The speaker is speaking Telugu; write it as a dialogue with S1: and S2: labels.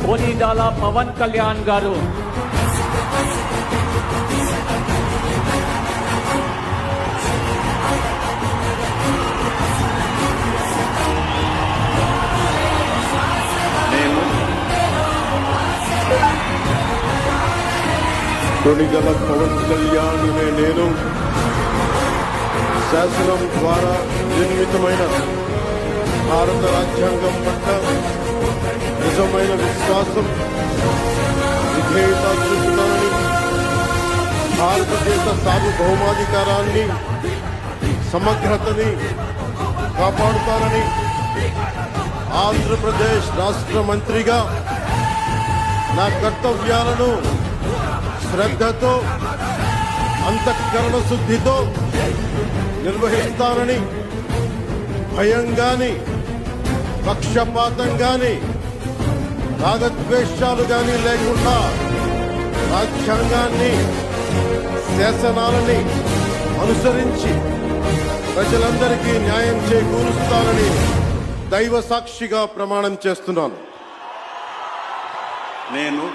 S1: కొనిదాల పవన్ కళ్యాణ్ గారు.
S2: కొనిదల పవన్ కళ్యాణ్ నేను శాసనం ద్వారా నిర్మితమైన భారత రాజ్యాంగం పట్ల నిజమైన విశ్వాసం, విధేయత చూపుతానని, భారతదేశ సార్వభౌమాధికారాన్ని, సమగ్రతని కాపాడుతానని ఆంధ్రప్రదేశ్ రాష్ట్ర మంత్రిగా నా కర్తవ్యాలను శ్రద్ధతో, అంతఃకరణ శుద్ధితో నిర్వహిస్తానని, భయం గాని, పక్షపాతం గాని, రాగద్వేషాలు గాని లేకుండా రాజ్యాంగాన్ని, శాసనాలని అనుసరించి ప్రజలందరికీ న్యాయం చేకూరుస్తానని దైవ సాక్షిగా ప్రమాణం చేస్తున్నాను.
S3: నేను